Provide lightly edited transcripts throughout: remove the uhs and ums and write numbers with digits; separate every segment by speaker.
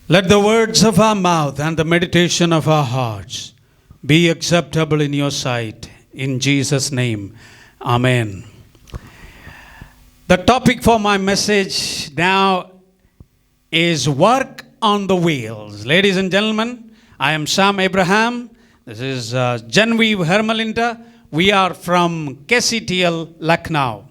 Speaker 1: Let the words of our mouth and the meditation of our hearts be acceptable in your sight. In Jesus' name, Amen. The topic for my message now is work on the wheels. Ladies and gentlemen, I am Sam Abraham. This is Genevieve Hermelinda. We are from KCTL, Lucknow.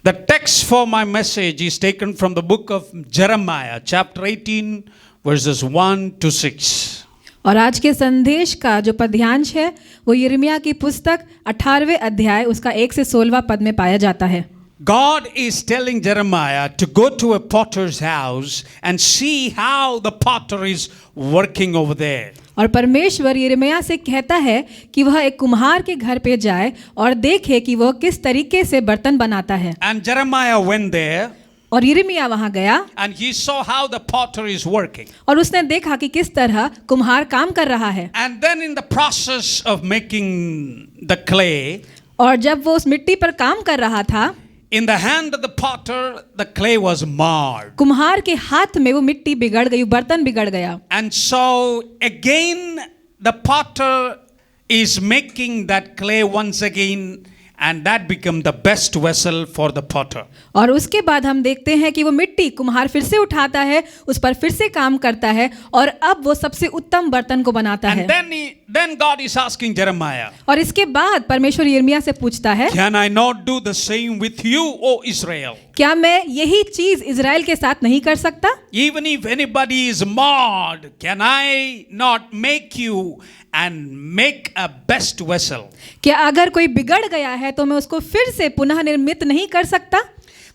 Speaker 1: The text for my message is taken from the book of Jeremiah, chapter 18, verses 1 to 6.
Speaker 2: और आज के संदेश का जो पद्यांश है वो यिर्मयाह की पुस्तक 18वें अध्याय उसका 1 से 16वां पद में पाया जाता है.
Speaker 1: God is telling Jeremiah to go to a potter's house and see how the potter is working over there.
Speaker 2: और परमेश्वर यिर्मयाह से कहता है कि वह एक कुम्हार के घर पे जाए और देखे कि वह किस तरीके से बर्तन बनाता है.
Speaker 1: And Jeremiah went there.
Speaker 2: और यिर्मयाह वहां गया.
Speaker 1: And he saw how the potter is working.
Speaker 2: और उसने देखा कि किस तरह कुम्हार काम कर रहा है.
Speaker 1: And then in the process of making the clay,
Speaker 2: और जब वो उस मिट्टी पर काम कर रहा था,
Speaker 1: in the hand of the potter, the clay was marred.
Speaker 2: कुम्हार के हाथ में वो मिट्टी बिगड़ गई, बर्तन बिगड़ गया.
Speaker 1: And so again, the potter is making that clay once again, and that became the best vessel for the potter.
Speaker 2: और उसके बाद हम देखते हैं कि वो मिट्टी कुम्हार फिर से उठाता है, उस पर फिर से काम करता है और अब वो सबसे उत्तम बर्तन को बनाता है.
Speaker 1: And then God is asking Jeremiah,
Speaker 2: और इसके बाद परमेश्वर यिर्मयाह से पूछता है,
Speaker 1: can I not do the same with you, O Israel?
Speaker 2: क्या मैं यही चीज इजराइल के साथ नहीं कर सकता?
Speaker 1: Even if anybody is marred, can I not make you and make a best vessel?
Speaker 2: क्या अगर कोई बिगड़ गया है तो मैं उसको फिर से पुनः निर्मित नहीं कर सकता?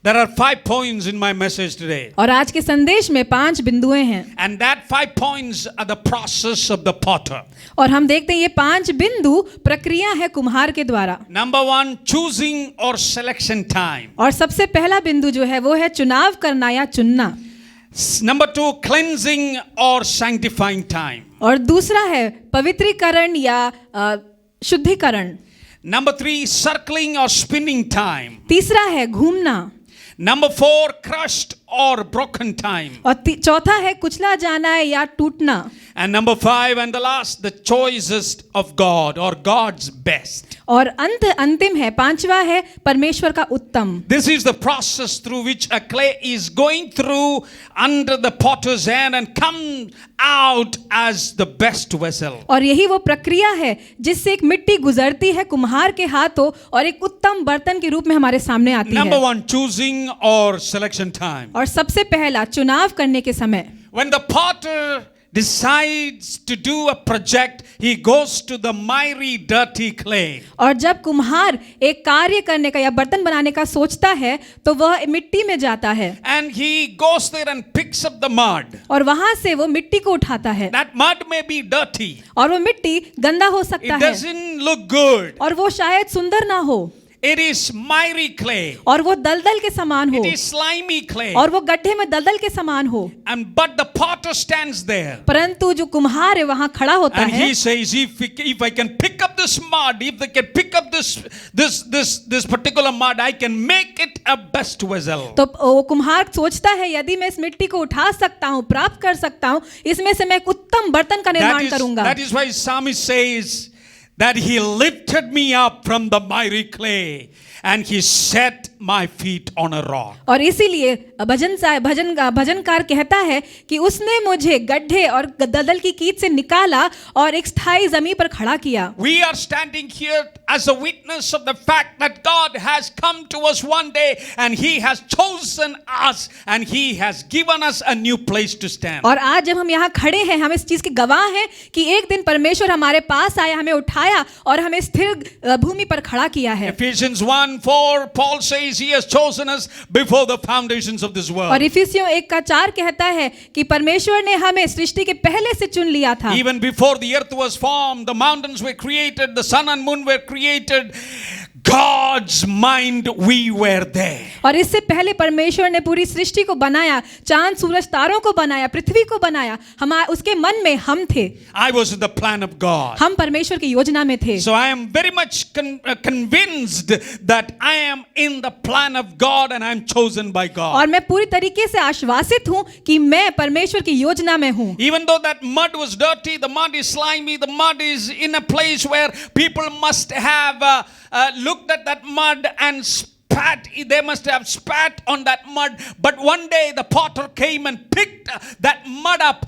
Speaker 1: There are 5 points in my message today.
Speaker 2: और आज के संदेश में 5 बिंदुएं हैं.
Speaker 1: And that 5 points are the process of the potter.
Speaker 2: और हम देखते हैं ये 5 बिंदु प्रक्रिया है कुम्हार के द्वारा.
Speaker 1: Number 1, choosing or selection time.
Speaker 2: और सबसे पहला बिंदु जो है वो है चुनाव करना या चुनना.
Speaker 1: Number 2, cleansing or sanctifying time.
Speaker 2: और दूसरा है पवित्रीकरण या शुद्धिकरण.
Speaker 1: Number 3, circling or spinning time.
Speaker 2: तीसरा है घूमना.
Speaker 1: Number 4, crushed or broken time.
Speaker 2: और चौथा है कुचला जाना या टूटना.
Speaker 1: And number 5 and the last, the choicest of God or God's best.
Speaker 2: और अंतिम है, पांचवा है परमेश्वर का उत्तम.
Speaker 1: This is the process through which a clay is going through under the potter's hand and come out as the best vessel.
Speaker 2: और यही वो प्रक्रिया है जिससे एक मिट्टी गुजरती है कुम्हार के हाथों और एक उत्तम बर्तन के रूप में हमारे सामने आती है.
Speaker 1: Number 1, choosing or selection time.
Speaker 2: और सबसे पहला चुनाव करने के समय.
Speaker 1: When the potter decides to do a project, he goes to the miry, dirty clay.
Speaker 2: और जब कुम्हार एक कार्य करने का या बर्तन बनाने का सोचता है तो वह मिट्टी में जाता है.
Speaker 1: And he goes there and picks up the mud.
Speaker 2: और वहां से वो मिट्टी को उठाता है.
Speaker 1: That mud may be dirty.
Speaker 2: और वो मिट्टी गंदा हो सकता
Speaker 1: It
Speaker 2: है.
Speaker 1: doesn't look good.
Speaker 2: और वो शायद सुंदर ना हो.
Speaker 1: It is miry clay.
Speaker 2: और वो दलदल के समान हो.
Speaker 1: It is slimy clay.
Speaker 2: और वो गड्ढे में दलदल के समान हो.
Speaker 1: But the potter stands there.
Speaker 2: परंतु जो कुम्हार है वहां खड़ा होता
Speaker 1: And
Speaker 2: है.
Speaker 1: he says, if I can pick up this mud, if I can pick up this particular mud, I can make it a best vessel.
Speaker 2: तो वो कुम्हार सोचता है यदि मैं इस मिट्टी को उठा सकता हूँ, प्राप्त कर सकता हूँ, इसमें से मैं एक उत्तम बर्तन का निर्माण करूंगा.
Speaker 1: That is why psalmist says that he lifted me up from the miry clay and he set my feet on a rock.
Speaker 2: और इसीलिए भजनकार कहता है कि उसने मुझे गड्ढे और दलदल की कीच से निकाला और एक स्थायी जमीन पर खड़ा किया.
Speaker 1: We are standing here as a witness of the fact that God has come to us one day and he has chosen us and he has given us a new place to stand.
Speaker 2: और आज जब हम यहाँ खड़े हैं हम इस चीज के गवाह हैं कि एक दिन परमेश्वर हमारे पास आया, हमें उठाया और हमें स्थिर भूमि पर खड़ा किया है.
Speaker 1: Ephesians 1:4, Paul says he has chosen us before the foundations of this world.
Speaker 2: और इफिसियों 1:4 कहता है कि परमेश्वर ने हमें सृष्टि के पहले से चुन लिया था.
Speaker 1: Even before the earth was formed, the mountains were created, the sun and moon were created. God's mind, we were there.
Speaker 2: और इससे पहले परमेश्वर ने पूरी सृष्टि को बनाया, चांद सूरज तारों को बनाया, पृथ्वी को बनाया, हम उसके मन में हम थे।
Speaker 1: I was in the plan of God.
Speaker 2: हम परमेश्वर की योजना में थे।
Speaker 1: So I am very much convinced that I am in the plan of God and I am chosen by God.
Speaker 2: और मैं पूरी तरीके से आश्वासित हूँ कि मैं परमेश्वर की योजना में हूँ।
Speaker 1: Even though that mud was dirty, the mud is slimy, the mud is in a place where people must have looked at that mud and spat. They must have spat on that mud. But one day the potter came and picked that mud up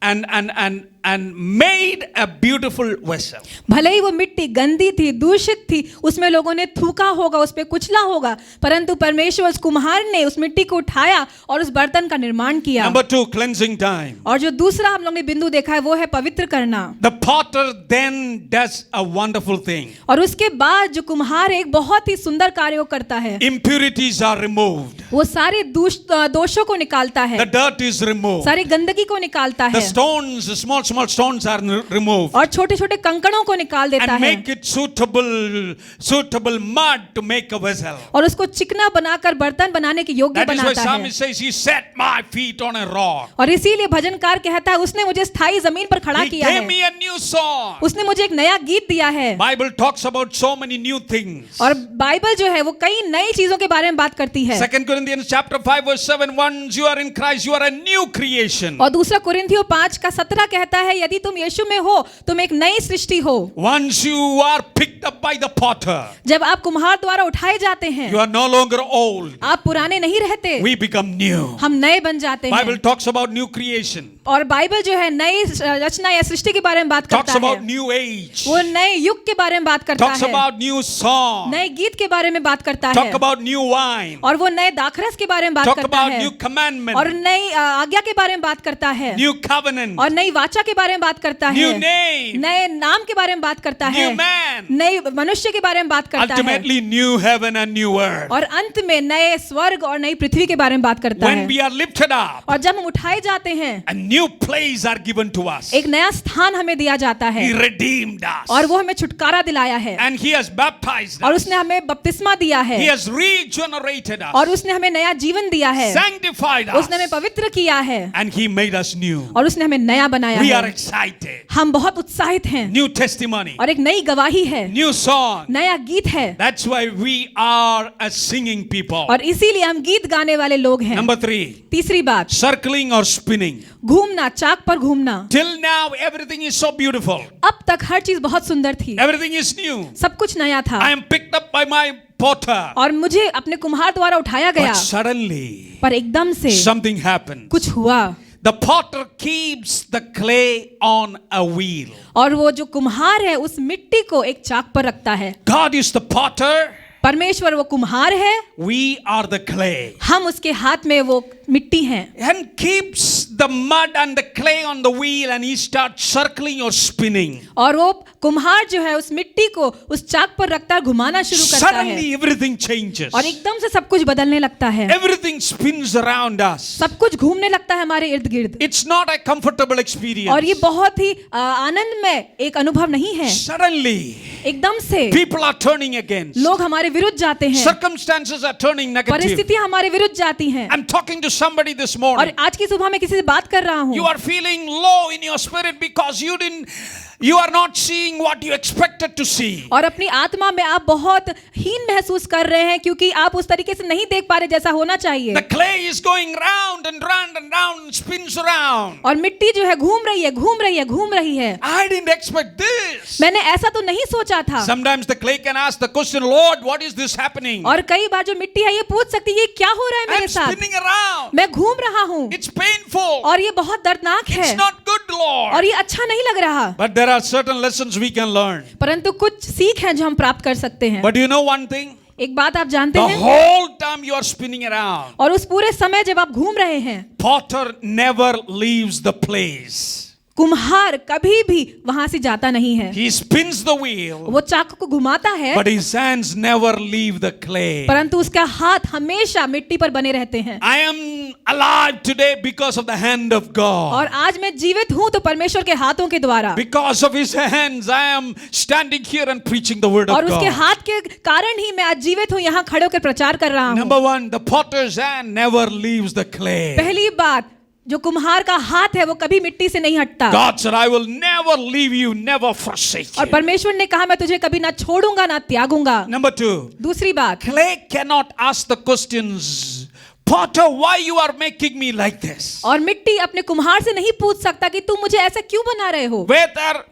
Speaker 1: and made a beautiful vessel.
Speaker 2: भले ही वो मिट्टी गंदी थी, दूषित थी, उसमें लोगों ने थूका होगा, उस पे कुचला होगा, परंतु परमेश्वर उस कुम्हार ने उस मिट्टी को उठाया और उस बर्तन का निर्माण किया।
Speaker 1: Number 2, cleansing time.
Speaker 2: और जो दूसरा हम लोग ने बिंदु देखा है वो है पवित्र करना।
Speaker 1: The potter then does a wonderful thing.
Speaker 2: और उसके बाद जो कुम्हार एक बहुत ही सुंदर कार्य करता है।
Speaker 1: Impurities are removed.
Speaker 2: वो सारे दोषों को निकालता है।
Speaker 1: The dirt is removed.
Speaker 2: सारी गंदगी को निकालता
Speaker 1: The
Speaker 2: है।
Speaker 1: stones, small stones are removed.
Speaker 2: और छोटे-छोटे कंकड़ों को निकाल देता
Speaker 1: And
Speaker 2: है।
Speaker 1: make it suitable mud to make a vessel.
Speaker 2: और उसको चिकना बनाकर बर्तन बनाने के योग्य
Speaker 1: That is why
Speaker 2: बनाता है।
Speaker 1: Psalmist says, He set my feet on a rock.
Speaker 2: और इसीलिए भजनकार कहता है उसने मुझे स्थायी जमीन पर खड़ा
Speaker 1: He
Speaker 2: किया
Speaker 1: gave
Speaker 2: है।
Speaker 1: me a new song.
Speaker 2: उसने मुझे एक नया गीत दिया है।
Speaker 1: Bible talks about so many new things.
Speaker 2: और बाइबल जो है वो कई नई चीजों के बारे में बात करती है।
Speaker 1: 2 Corinthians chapter 5 verse 7, once you are in Christ, you are a new creation.
Speaker 2: और दूसरा कुरिन्थियों 5:17 कहता है यदि तुम यीशु में हो तुम एक नई सृष्टि हो।
Speaker 1: Once you are picked up by the potter,
Speaker 2: जब आप कुम्हार द्वारा उठाए जाते हैं
Speaker 1: you are no longer old.
Speaker 2: आप पुराने नहीं रहते,
Speaker 1: We become new.
Speaker 2: हम नए बन जाते हैं।
Speaker 1: Bible talks about new creation.
Speaker 2: और बाइबल जो है नई रचना या सृष्टि के बारे में बात
Speaker 1: Talks
Speaker 2: करता
Speaker 1: about
Speaker 2: है।
Speaker 1: new age.
Speaker 2: वो नए युग के बारे में बात करता
Speaker 1: Talks
Speaker 2: है,
Speaker 1: about new song.
Speaker 2: नए गीत के बारे में बात करता
Speaker 1: Talk
Speaker 2: है,
Speaker 1: about new wine.
Speaker 2: और वो नए दाखरस के बारे में बात
Speaker 1: Talk
Speaker 2: करता
Speaker 1: about
Speaker 2: है,
Speaker 1: new commandment.
Speaker 2: और नई आज्ञा के बारे में बात करता है,
Speaker 1: New covenant.
Speaker 2: और नई वाचा के बारे में बात करता
Speaker 1: New
Speaker 2: है,
Speaker 1: name.
Speaker 2: नए नाम के बारे में बात करता है,
Speaker 1: New man.
Speaker 2: नई मनुष्य के बारे में बात करता है,
Speaker 1: Ultimately new heaven and new earth.
Speaker 2: और अंत में नए स्वर्ग और नई पृथ्वी के बारे में बात करता
Speaker 1: When
Speaker 2: है।
Speaker 1: we are lifted up,
Speaker 2: और जब हम उठाए जाते हैं
Speaker 1: a new place are given to us.
Speaker 2: एक नया स्थान हमें दिया जाता है,
Speaker 1: He redeemed us.
Speaker 2: और वो हमें छुटकारा दिलाया है,
Speaker 1: And He has baptized
Speaker 2: और
Speaker 1: us.
Speaker 2: उसने हमें बपतिस्मा दिया है,
Speaker 1: He has regenerated us.
Speaker 2: और उसने हमें नया जीवन दिया है,
Speaker 1: Sanctified us.
Speaker 2: उसने हमें पवित्र किया है,
Speaker 1: And He made us new.
Speaker 2: और उसने हमें नया बनाया
Speaker 1: We are
Speaker 2: है।
Speaker 1: excited.
Speaker 2: हम बहुत उत्साहित हैं,
Speaker 1: New testimony.
Speaker 2: और एक नई गवाही है,
Speaker 1: New song.
Speaker 2: नया गीत है,
Speaker 1: That's why we are a singing people.
Speaker 2: और इसीलिए हम गीत गाने वाले लोग हैं।
Speaker 1: Number 3,
Speaker 2: तीसरी बात,
Speaker 1: circling or spinning.
Speaker 2: घूमना, चाक पर घूमना।
Speaker 1: Till now, everything is so beautiful.
Speaker 2: अब तक हर चीज बहुत सुंदर थी,
Speaker 1: Everything is new.
Speaker 2: सब कुछ नया था,
Speaker 1: I am picked up by my potter.
Speaker 2: और मुझे अपने कुम्हार द्वारा उठाया गया,
Speaker 1: But suddenly,
Speaker 2: पर एकदम से
Speaker 1: something happened.
Speaker 2: कुछ हुआ,
Speaker 1: The potter keeps the clay on a wheel.
Speaker 2: और वो जो कुम्हार है उस मिट्टी को एक चाक पर रखता है।
Speaker 1: God is the potter.
Speaker 2: परमेश्वर वो कुम्हार है,
Speaker 1: We are the clay.
Speaker 2: हम उसके हाथ में वो मिट्टी हैं,
Speaker 1: And keeps the mud and the clay on the wheel and he starts circling or spinning.
Speaker 2: और वो कुम्हार जो है उस मिट्टी को उस चाक पर रखता है, घुमाना शुरू करता है,
Speaker 1: Suddenly everything changes.
Speaker 2: और एकदम से सब कुछ बदलने लगता है,
Speaker 1: Everything spins around us.
Speaker 2: सब कुछ घूमने लगता है हमारे इर्द गिर्द,
Speaker 1: It's not a comfortable
Speaker 2: और
Speaker 1: experience.
Speaker 2: ये बहुत ही आनंदमय एक अनुभव नहीं है।
Speaker 1: Suddenly
Speaker 2: एकदम से
Speaker 1: people are turning against.
Speaker 2: लोग हमारे विरुद्ध जाते हैं,
Speaker 1: Circumstances are turning negative.
Speaker 2: परिस्थितियां हमारे विरुद्ध जाती हैं।
Speaker 1: I'm talking to somebody this
Speaker 2: और
Speaker 1: morning.
Speaker 2: आज की सुबह मैं किसी से बात कर रहा
Speaker 1: You
Speaker 2: हूँ,
Speaker 1: are feeling low in your spirit because you are not seeing what you expected to see.
Speaker 2: और अपनी आत्मा में आप बहुत हीन महसूस कर रहे हैं क्योंकि आप उस तरीके से नहीं देख पा रहे जैसा होना चाहिए।
Speaker 1: The clay is going round and round and round and spins around.
Speaker 2: और मिट्टी जो है घूम रही है, घूम रही है, घूम रही है।
Speaker 1: I didn't expect this.
Speaker 2: मैंने ऐसा तो नहीं सोचा था।
Speaker 1: Sometimes the clay can ask the question, Lord, what is this happening?
Speaker 2: और कई बार जो मिट्टी है ये पूछ सकती है ये क्या हो रहा है मेरे
Speaker 1: I'm
Speaker 2: साथ,
Speaker 1: spinning around.
Speaker 2: मैं घूम रहा हूँ,
Speaker 1: It's painful.
Speaker 2: और ये बहुत दर्दनाक है,
Speaker 1: It's not good,
Speaker 2: और
Speaker 1: Lord.
Speaker 2: ये अच्छा नहीं लग रहा।
Speaker 1: But there are certain lessons we can learn.
Speaker 2: परंतु कुछ सीख हैं जो हम प्राप्त कर सकते हैं।
Speaker 1: But you know one thing?
Speaker 2: एक बात आप जानते
Speaker 1: The
Speaker 2: हैं,
Speaker 1: whole time you are spinning around,
Speaker 2: और उस पूरे समय जब आप घूम रहे हैं,
Speaker 1: potter never leaves the place.
Speaker 2: कुम्हार कभी भी वहां से जाता नहीं है।
Speaker 1: He spins the wheel,
Speaker 2: वो चाकू को घुमाता है,
Speaker 1: but his hands never leave the clay.
Speaker 2: परंतु उसका हाथ हमेशा मिट्टी पर बने रहते हैं।
Speaker 1: I am alive today because of the hand of God.
Speaker 2: और आज मैं जीवित हूं तो परमेश्वर के हाथों के द्वारा,
Speaker 1: Because of his hands, I am standing here and preaching the word
Speaker 2: और
Speaker 1: of
Speaker 2: उसके
Speaker 1: God.
Speaker 2: हाथ के कारण ही मैं आज जीवित हूं, यहाँ खड़े होकर प्रचार कर रहा हूं।
Speaker 1: Number one, the potter's hand never leaves the clay.
Speaker 2: पहली बात, जो कुम्हार का हाथ है वो कभी मिट्टी से नहीं हटता।
Speaker 1: God said, I will never leave you, never forsake
Speaker 2: और
Speaker 1: you.
Speaker 2: परमेश्वर ने कहा मैं तुझे कभी ना छोड़ूंगा ना त्यागूंगा।
Speaker 1: Number two,
Speaker 2: दूसरी बात,
Speaker 1: clay cannot ask the questions, Potter, why you are making me like this?
Speaker 2: और मिट्टी अपने कुम्हार से नहीं पूछ सकता कि तुम मुझे ऐसा क्यों बना रहे हो।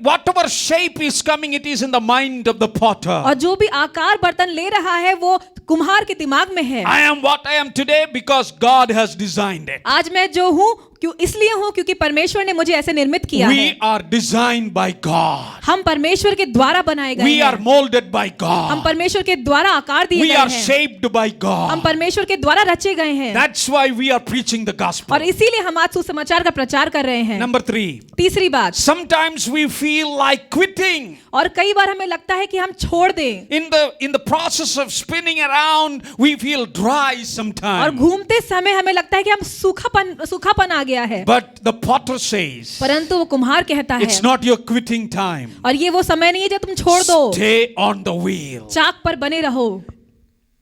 Speaker 1: Whatever shape is coming, it is in the mind of the potter.
Speaker 2: और जो भी आकार बर्तन ले रहा है वो कुम्हार के दिमाग में है।
Speaker 1: I am what I am today because God has designed it.
Speaker 2: आज मैं जो हूँ क्यों इसलिए हूँ क्योंकि परमेश्वर ने मुझे ऐसे निर्मित किया है।
Speaker 1: We are designed by God.
Speaker 2: हम परमेश्वर के द्वारा बनाए गए
Speaker 1: We are
Speaker 2: हैं।
Speaker 1: molded by
Speaker 2: हम
Speaker 1: God.
Speaker 2: परमेश्वर के द्वारा आकार दिए
Speaker 1: We
Speaker 2: गए
Speaker 1: are
Speaker 2: हैं।
Speaker 1: shaped by
Speaker 2: हम
Speaker 1: God.
Speaker 2: परमेश्वर के द्वारा रचे गए हैं।
Speaker 1: That's why we are preaching the gospel.
Speaker 2: और इसीलिए हम आज सुसमाचार का प्रचार कर रहे हैं।
Speaker 1: Number three,
Speaker 2: तीसरी बात,
Speaker 1: sometimes we feel like quitting.
Speaker 2: और कई बार हमें लगता है कि हम छोड़ दें।
Speaker 1: In the process of spinning around, we feel dry
Speaker 2: और
Speaker 1: sometimes.
Speaker 2: घूमते समय हमें लगता है कि हम सूखापन आ गया है।
Speaker 1: But the potter says,
Speaker 2: परंतु वो कुम्हार कहता है,
Speaker 1: it's not your quitting time.
Speaker 2: और ये वो समय नहीं है जब तुम छोड़ दो,
Speaker 1: Stay on the wheel.
Speaker 2: चाक पर बने रहो।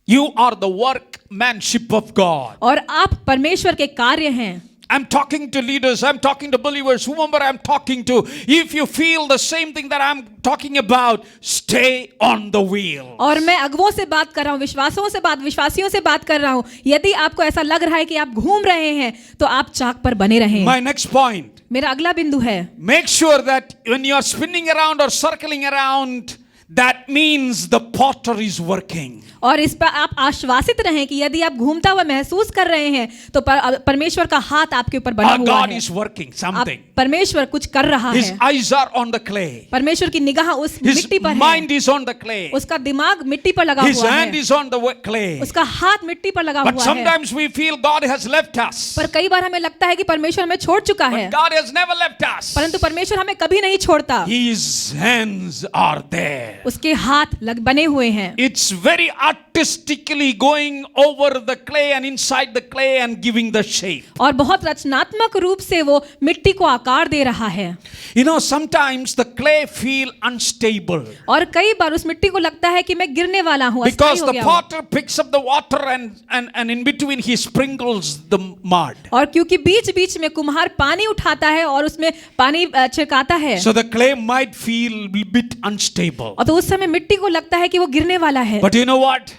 Speaker 1: You are the workmanship of God.
Speaker 2: और आप परमेश्वर के कार्य हैं।
Speaker 1: I'm talking to leaders, I'm talking to believers, whomever I'm talking to. If you feel the same thing that I'm talking about, stay on the wheel.
Speaker 2: और मैं अगुवों से बात कर रहा हूँ, विश्वासियों से बात कर रहा हूँ। यदि आपको ऐसा लग रहा है कि आप घूम रहे हैं तो आप चाक पर बने रहें।
Speaker 1: My next point,
Speaker 2: मेरा अगला बिंदु है,
Speaker 1: make sure that when you are spinning around or circling around, that means the potter is working.
Speaker 2: और इस पर आप आश्वासित रहें कि यदि आप घूमता हुआ महसूस कर रहे हैं तो परमेश्वर का हाथ आपके ऊपर बना
Speaker 1: Our
Speaker 2: हुआ
Speaker 1: God
Speaker 2: है।
Speaker 1: is working
Speaker 2: आप
Speaker 1: something.
Speaker 2: परमेश्वर कुछ कर रहा
Speaker 1: His
Speaker 2: है।
Speaker 1: eyes are on the clay.
Speaker 2: परमेश्वर की निगाह उस
Speaker 1: His
Speaker 2: मिट्टी पर
Speaker 1: mind
Speaker 2: है।
Speaker 1: is on the clay.
Speaker 2: उसका दिमाग मिट्टी पर लगा
Speaker 1: His
Speaker 2: हुआ
Speaker 1: hand
Speaker 2: है।
Speaker 1: is on the clay.
Speaker 2: उसका हाथ मिट्टी पर लगा
Speaker 1: But
Speaker 2: हुआ है।
Speaker 1: sometimes we feel God has left us.
Speaker 2: पर कई बार हमें लगता है कि परमेश्वर हमें छोड़ चुका है,
Speaker 1: But God has never left us.
Speaker 2: परंतु परमेश्वर हमें कभी नहीं छोड़ता।
Speaker 1: His hands are there.
Speaker 2: उसके हाथ बने हुए हैं।
Speaker 1: It's very artistically going over the clay and inside the clay and giving the shape.
Speaker 2: और बहुत रचनात्मक रूप से वो मिट्टी को आकार दे रहा है।
Speaker 1: You know, sometimes the clay feel unstable.
Speaker 2: और कई बार उस मिट्टी को लगता है कि मैं गिरने वाला हूँ, अस्थायी
Speaker 1: Because
Speaker 2: हो
Speaker 1: the
Speaker 2: गया हूँ।
Speaker 1: potter picks up the water and in between he sprinkles the mud.
Speaker 2: और क्योंकि बीच बीच में कुम्हार पानी उठाता है और उसमें पानी छिड़काता है,
Speaker 1: So the clay might feel a bit unstable.
Speaker 2: और तो उस समय मिट्टी को लगता है कि वो गिरने वाला है।
Speaker 1: But you know what?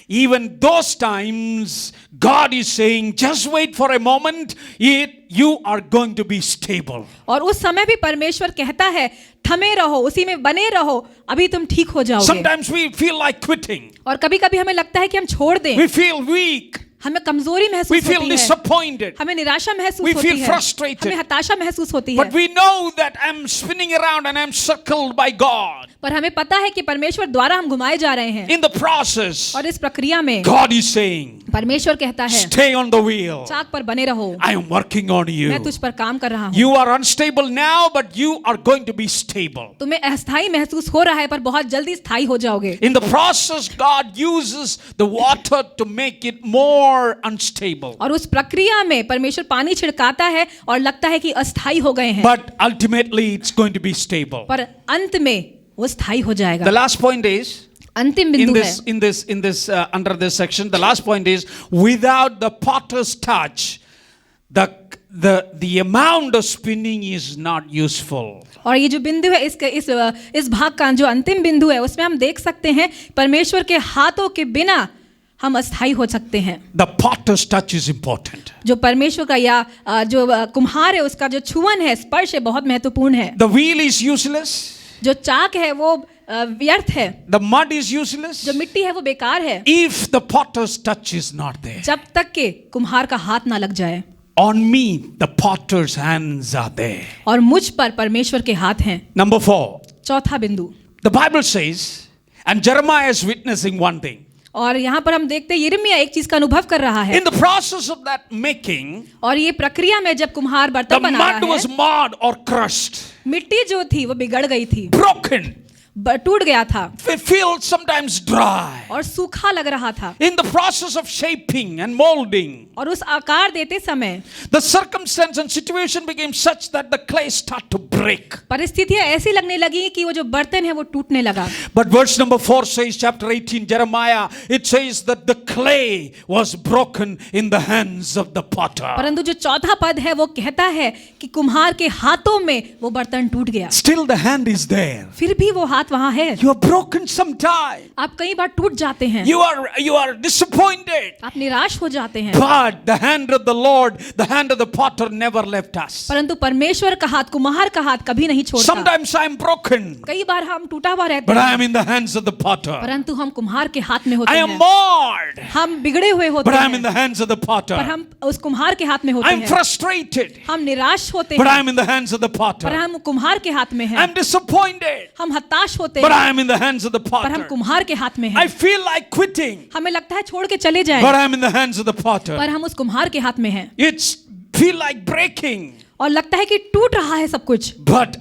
Speaker 1: Even those times, God is saying, just wait for a moment, you are going to be stable.
Speaker 2: और उस समय भी परमेश्वर कहता है थमे रहो, उसी में बने रहो, अभी तुम ठीक हो जाओगे।
Speaker 1: Sometimes we feel like quitting.
Speaker 2: और कभी कभी हमें लगता है कि हम छोड़ दें,
Speaker 1: We feel weak.
Speaker 2: हमें कमजोरी
Speaker 1: We
Speaker 2: महसूस
Speaker 1: feel
Speaker 2: होती है,
Speaker 1: disappointed.
Speaker 2: हमें निराशा महसूस
Speaker 1: We
Speaker 2: होती
Speaker 1: feel
Speaker 2: है,
Speaker 1: frustrated.
Speaker 2: हमें हताशा महसूस होती है।
Speaker 1: But we know that I'm spinning around and I'm circled by God.
Speaker 2: पर हमें पता है कि परमेश्वर द्वारा हम घुमाए जा रहे हैं।
Speaker 1: In the process,
Speaker 2: और इस प्रक्रिया में
Speaker 1: God is saying,
Speaker 2: परमेश्वर कहता है
Speaker 1: stay on the wheel.
Speaker 2: चाक पर बने रहो,
Speaker 1: I am working on you.
Speaker 2: मैं तुझ पर काम कर रहा हूँ।
Speaker 1: You are unstable now, but you are going to be stable.
Speaker 2: तुम्हें अस्थायी महसूस हो रहा है पर बहुत जल्दी स्थायी हो जाओगे।
Speaker 1: In the process, God uses the water to make it more unstable.
Speaker 2: और उस प्रक्रिया में परमेश्वर पानी छिड़काता है और लगता है कि अस्थायी हो गए हैं,
Speaker 1: But ultimately, it's going to be stable.
Speaker 2: पर अंत में वो स्थायी हो जाएगा।
Speaker 1: The last point is,
Speaker 2: अंतिम
Speaker 1: in
Speaker 2: बिंदु है
Speaker 1: this under this section, the last point is, without the potter's touch, the amount of spinning is not useful.
Speaker 2: और ये जो बिंदु है इस भाग का जो अंतिम बिंदु है उसमें हम देख सकते हैं परमेश्वर के हाथों के बिना हम अस्थायी हो सकते हैं।
Speaker 1: The potter's touch is important.
Speaker 2: जो परमेश्वर का या जो कुम्हार है उसका जो छुअन है, स्पर्श है, बहुत महत्वपूर्ण है।
Speaker 1: The wheel is useless.
Speaker 2: जो चाक है वो व्यर्थ है,
Speaker 1: The mud is useless.
Speaker 2: जो मिट्टी है वो बेकार है,
Speaker 1: If the potter's touch is not there.
Speaker 2: जब तक के कुम्हार का हाथ ना लग जाए।
Speaker 1: On me, the potter's hands are there.
Speaker 2: और मुझ पर परमेश्वर के हाथ हैं।
Speaker 1: Number 4.
Speaker 2: चौथा बिंदु,
Speaker 1: The Bible says, and Jeremiah is witnessing one thing.
Speaker 2: और यहाँ पर हम देखते हैं यिर्मयाह एक चीज का अनुभव कर रहा है।
Speaker 1: In the process of that making,
Speaker 2: और ये प्रक्रिया में जब कुम्हार
Speaker 1: the
Speaker 2: बर्तन बना
Speaker 1: mud
Speaker 2: रहा
Speaker 1: was
Speaker 2: है,
Speaker 1: marred or crushed,
Speaker 2: मिट्टी जो थी वो बिगड़ गई थी,
Speaker 1: broken,
Speaker 2: टूट गया था
Speaker 1: it feels sometimes dry.
Speaker 2: और सूखा लग रहा था।
Speaker 1: In the process of shaping and molding,
Speaker 2: और उस आकार देते समय
Speaker 1: the circumstance and situation became such that the clay start to break.
Speaker 2: परिस्थितियां ऐसी लगने लगी कि वो जो बर्तन है वो टूटने लगा।
Speaker 1: But verse number 4 says, chapter 18, Jeremiah, it says that the clay was broken in the hands of the potter.
Speaker 2: परंतु जो चौथा पद है वो कहता है कि कुम्हार के हाथों में वो बर्तन टूट गया।
Speaker 1: Still the hand is there.
Speaker 2: फिर भी वो हाथ वहां है।
Speaker 1: You are broken sometime.
Speaker 2: आप कई बार टूट जाते हैं,
Speaker 1: You are disappointed.
Speaker 2: आप निराश हो जाते हैं,
Speaker 1: But the hand of the Lord, the hand of the potter never left us.
Speaker 2: परंतु परमेश्वर का हाथ, कुम्हार का हाथ कभी नहीं छोड़ता।
Speaker 1: Sometimes I am broken,
Speaker 2: कई बार हम टूटा हुआ रहते
Speaker 1: but I
Speaker 2: हैं,
Speaker 1: am in the hands of the potter.
Speaker 2: परंतु हम कुम्हार के हाथ में होते
Speaker 1: I am
Speaker 2: हैं।
Speaker 1: marred,
Speaker 2: हम बिगड़े हुए होते
Speaker 1: but I am in
Speaker 2: हैं,
Speaker 1: the hands of the potter.
Speaker 2: पर हम उस कुम्हार के हाथ में होते
Speaker 1: I am
Speaker 2: हैं।
Speaker 1: frustrated,
Speaker 2: हम निराश होते
Speaker 1: but I
Speaker 2: हैं,
Speaker 1: am in the hands of the
Speaker 2: पर
Speaker 1: potter.
Speaker 2: हम कुम्हार के हाथ में
Speaker 1: I
Speaker 2: हैं।
Speaker 1: am disappointed,
Speaker 2: हम हताश होते
Speaker 1: but
Speaker 2: हैं,
Speaker 1: I am in the hands of the
Speaker 2: पर हम
Speaker 1: potter.
Speaker 2: कुम्हार के हाथ में
Speaker 1: I
Speaker 2: हैं।
Speaker 1: feel like quitting,
Speaker 2: हमें लगता है छोड़ के चले जाएं,
Speaker 1: but I am in the hands of the potter.
Speaker 2: पर हम उस कुम्हार के हाथ में हैं
Speaker 1: It's feel like breaking,
Speaker 2: और लगता है कि टूट रहा है सब कुछ,
Speaker 1: but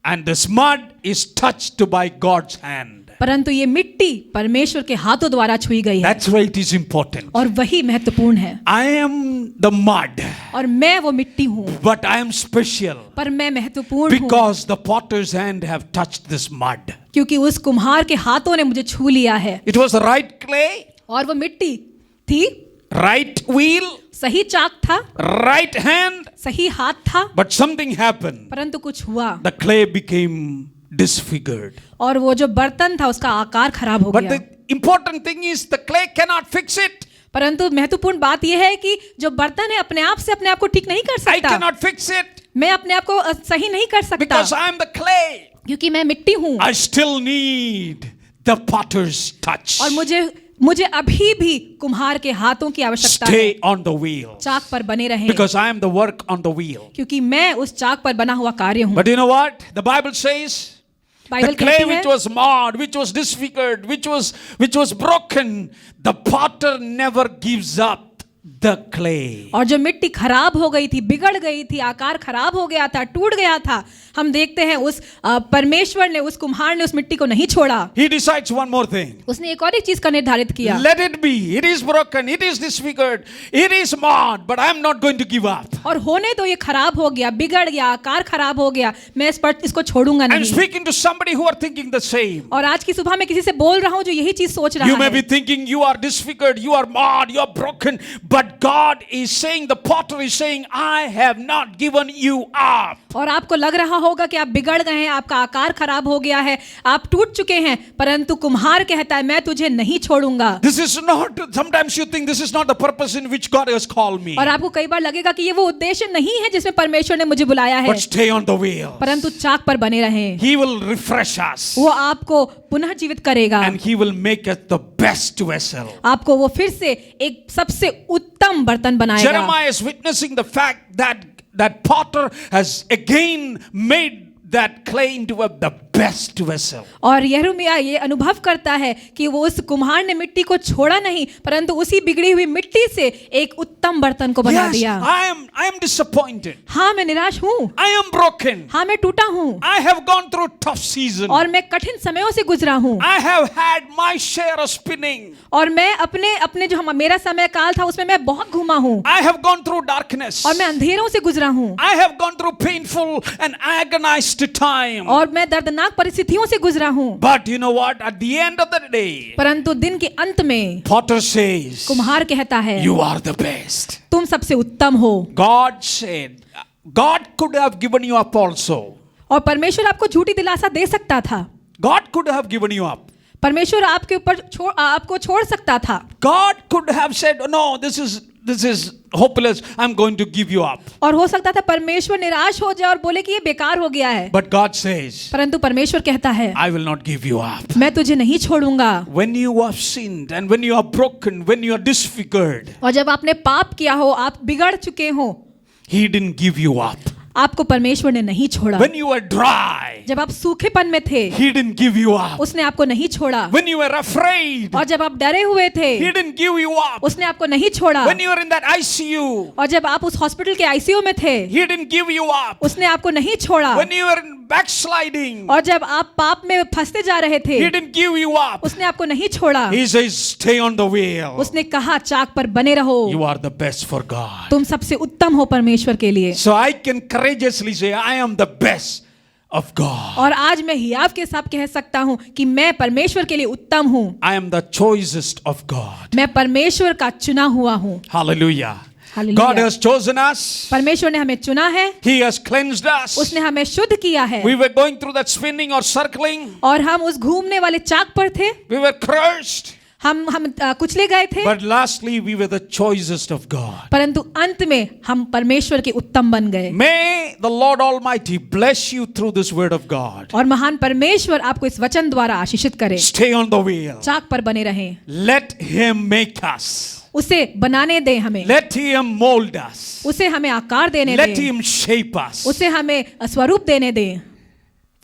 Speaker 1: and this mud is touched by God's hand.
Speaker 2: परंतु ये मिट्टी परमेश्वर के हाथों द्वारा छुई गई है
Speaker 1: That's why it is important.
Speaker 2: और वही महत्वपूर्ण है।
Speaker 1: I am the mud,
Speaker 2: और मैं वो मिट्टी हूँ,
Speaker 1: but I am special
Speaker 2: पर मैं महत्वपूर्ण हूँ
Speaker 1: because the potter's hand have touched this mud.
Speaker 2: क्योंकि उस कुम्हार के हाथों ने मुझे छू लिया है।
Speaker 1: It was the right clay,
Speaker 2: और वो मिट्टी थी,
Speaker 1: right wheel,
Speaker 2: सही चाक था,
Speaker 1: right hand,
Speaker 2: सही हाथ था,
Speaker 1: but something happened.
Speaker 2: परंतु कुछ हुआ
Speaker 1: The clay became disfigured.
Speaker 2: और वो जो बर्तन था उसका आकार खराब हो
Speaker 1: But
Speaker 2: गया।
Speaker 1: the important thing is the clay cannot fix it.
Speaker 2: परंतु महत्वपूर्ण बात यह है कि जो बर्तन है अपने आप से अपने आप को ठीक नहीं कर
Speaker 1: I
Speaker 2: सकता।
Speaker 1: cannot fix it
Speaker 2: मैं अपने आप को सही नहीं कर सकता
Speaker 1: because I am the clay.
Speaker 2: क्योंकि मैं मिट्टी हूँ
Speaker 1: I still need the potter's touch.
Speaker 2: और मुझे अभी भी कुम्हार के हाथों की आवश्यकता है।
Speaker 1: Stay on the wheel
Speaker 2: चाक पर बने रहें
Speaker 1: because I am the work on the wheel.
Speaker 2: क्योंकि मैं उस चाक पर बना हुआ कार्य हूँ।
Speaker 1: But you know what? The Bible says the
Speaker 2: Bible
Speaker 1: clay
Speaker 2: कहती
Speaker 1: which
Speaker 2: है
Speaker 1: was marred, which was disfigured, which was broken, the potter never gives up the clay.
Speaker 2: और जो मिट्टी खराब हो गई थी, बिगड़ गई थी, आकार खराब हो गया था, टूट गया था, हम देखते हैं उस परमेश्वर ने, उस कुम्हार ने उस मिट्टी को नहीं छोड़ा।
Speaker 1: He decides one more thing.
Speaker 2: उसने एक और एक चीज का निर्धारित किया,
Speaker 1: Let it be. It is broken. It is disfigured. It is marred. But I am not going to give up.
Speaker 2: और होने तो ये खराब हो गया, बिगड़ गया, आकार खराब हो गया, मैं इसको छोड़ूंगा
Speaker 1: I'm
Speaker 2: नहीं।
Speaker 1: speaking to somebody who are thinking the same.
Speaker 2: और आज की सुबह मैं किसी से बोल रहा हूँ जो यही चीज सोच रहा
Speaker 1: You may be
Speaker 2: है।
Speaker 1: thinking you are disfigured, you are marred, you are broken. But God is saying, the potter is saying, I have not given you up.
Speaker 2: और आपको लग रहा होगा कि आप बिगड़ गए हैं, आपका आकार खराब हो गया है, आप टूट चुके हैं, परंतु कुम्हार कहता है मैं तुझे नहीं छोड़ूंगा।
Speaker 1: This is not, sometimes you think this is not the purpose in which God has called me.
Speaker 2: और आपको कई बार लगेगा कि ये वो उद्देश्य नहीं है जिसमें परमेश्वर ने मुझे बुलाया है,
Speaker 1: But stay on the wheel.
Speaker 2: परंतु चाक पर बने रहें।
Speaker 1: He will refresh us.
Speaker 2: वो आपको पुनः जीवित करेगा,
Speaker 1: And He will make us the best vessel.
Speaker 2: आपको वो फिर से एक सबसे उत्तम बर्तन बनाएगा।
Speaker 1: Jeremiah is witnessing the fact that potter has again made that clay into the best vessel.
Speaker 2: और यिर्मयाह ये अनुभव करता है कि वो उस कुम्हार ने मिट्टी को छोड़ा नहीं, परंतु उसी बिगड़ी हुई मिट्टी से एक उत्तम बर्तन को बना
Speaker 1: Yes,
Speaker 2: दिया।
Speaker 1: I am disappointed.
Speaker 2: हाँ मैं निराश हूँ,
Speaker 1: I am broken.
Speaker 2: हाँ मैं टूटा हूँ,
Speaker 1: I have gone through tough season.
Speaker 2: और मैं कठिन समयों से गुजरा हूँ,
Speaker 1: I have had my share of spinning.
Speaker 2: और मैं अपने जो मेरा समय काल था उसमें मैं बहुत घूमा हूँ,
Speaker 1: I have gone through darkness.
Speaker 2: और मैं अंधेरों से गुजरा हूँ,
Speaker 1: I have gone through painful and agonized time.
Speaker 2: और मैं दर्दनाक परिस्थितियों से गुजरा हूँ।
Speaker 1: But you know what? At the end of the day,
Speaker 2: परंतु दिन के अंत में
Speaker 1: potter says,
Speaker 2: कुम्हार कहता है
Speaker 1: you are the best.
Speaker 2: तुम सबसे उत्तम हो।
Speaker 1: God said, God could have given you up also.
Speaker 2: और परमेश्वर आपको झूठी दिलासा दे सकता था,
Speaker 1: God could have given you up.
Speaker 2: परमेश्वर आपके ऊपर आपको छोड़ सकता था।
Speaker 1: God could have said, no, this is hopeless. I'm going to give you up.
Speaker 2: और हो सकता था परमेश्वर निराश हो जाए और बोले कि ये बेकार हो गया है,
Speaker 1: But God says,
Speaker 2: परंतु परमेश्वर कहता है
Speaker 1: I will not give you up.
Speaker 2: मैं तुझे नहीं छोड़ूंगा।
Speaker 1: When you have sinned and when you are broken, when you are disfigured,
Speaker 2: और जब आपने पाप किया हो, आप बिगड़ चुके हो,
Speaker 1: He didn't give you up.
Speaker 2: आपको परमेश्वर ने नहीं छोड़ा।
Speaker 3: When you were dry,
Speaker 2: जब आप सूखेपन में थे,
Speaker 3: He didn't give you up.
Speaker 2: उसने आपको नहीं छोड़ा।
Speaker 3: When you were afraid,
Speaker 2: और जब आप डरे हुए थे,
Speaker 3: He didn't give you up.
Speaker 2: उसने आपको नहीं छोड़ा।
Speaker 3: When you were in that ICU,
Speaker 2: और जब आप उस हॉस्पिटल के आईसीयू में थे,
Speaker 3: He didn't give you up.
Speaker 2: उसने आपको नहीं छोड़ा।
Speaker 3: When you were backsliding,
Speaker 2: और जब आप पाप में फंसते जा रहे थे,
Speaker 3: He didn't give you up.
Speaker 2: उसने आपको नहीं छोड़ा।
Speaker 3: He says, stay on the wheel.
Speaker 2: उसने कहा चाक पर बने रहो,
Speaker 3: You are the best for God.
Speaker 2: तुम सबसे उत्तम हो परमेश्वर के लिए।
Speaker 3: So I can courageously say, I am the best of God.
Speaker 2: और आज मैं हियाव के साथ कह सकता हूँ कि मैं परमेश्वर के लिए उत्तम हूँ।
Speaker 3: I am the choicest of God.
Speaker 2: मैं परमेश्वर का चुना हुआ हूँ।
Speaker 3: Hallelujah.
Speaker 2: Hallelujah.
Speaker 3: God has chosen us.
Speaker 2: परमेश्वर ने हमें चुना है,
Speaker 3: He has cleansed us.
Speaker 2: उसने हमें शुद्ध किया है।
Speaker 3: We were going through that spinning or circling.
Speaker 2: और हम उस घूमने वाले चाक पर थे,
Speaker 3: We were crushed.
Speaker 2: हम कुचले गए थे,
Speaker 3: But lastly, we were the choicest of God.
Speaker 2: परंतु अंत में हम परमेश्वर के उत्तम बन गए।
Speaker 3: May the Lord Almighty bless you through this word of God.
Speaker 2: और महान परमेश्वर आपको इस वचन द्वारा आशीषित करे।
Speaker 3: Stay on the wheel.
Speaker 2: चाक पर बने रहें,
Speaker 3: Let Him make us.
Speaker 2: उसे बनाने दें हमें,
Speaker 3: Let Him mold us.
Speaker 2: उसे हमें आकार देने
Speaker 3: Let
Speaker 2: दें,
Speaker 3: Him shape us.
Speaker 2: उसे हमें स्वरूप देने दें।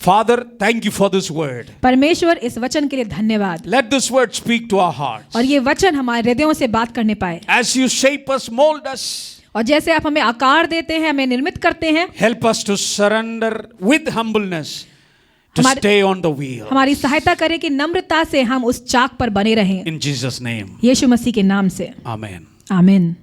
Speaker 3: Father, thank you for this word.
Speaker 2: परमेश्वर इस वचन के लिए धन्यवाद।
Speaker 3: Let this word speak to our hearts.
Speaker 2: और ये वचन हमारे हृदयों से बात करने पाए।
Speaker 3: As you shape us, mold us,
Speaker 2: और जैसे आप हमें आकार देते हैं, हमें निर्मित करते हैं,
Speaker 3: help us to surrender with humbleness to
Speaker 2: हमारे-
Speaker 3: stay on the wheel.
Speaker 2: हमारी सहायता करें कि नम्रता से हम उस चाक पर बने रहें।
Speaker 3: In Jesus' name.
Speaker 2: यीशु मसीह के नाम से
Speaker 3: Amen.
Speaker 2: आमीन।